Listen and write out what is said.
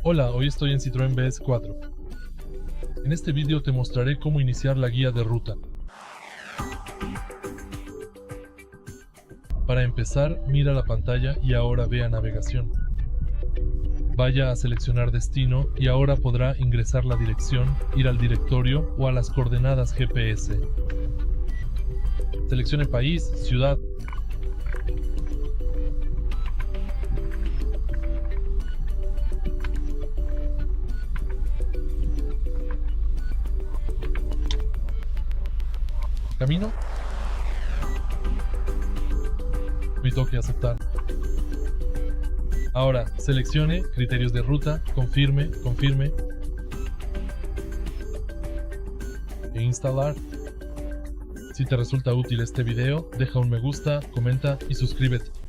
Hola, hoy estoy en Citroën DS4. En este vídeo te mostraré cómo iniciar la guía de ruta. Para empezar, mira la pantalla y ahora ve a navegación. Vaya a seleccionar destino y ahora podrá ingresar la dirección, ir al directorio o a las coordenadas GPS. Seleccione país, ciudad. Camino. Y toque aceptar. Ahora, seleccione criterios de ruta, confirme e instalar. Si te resulta útil este video, deja un me gusta, comenta y suscríbete.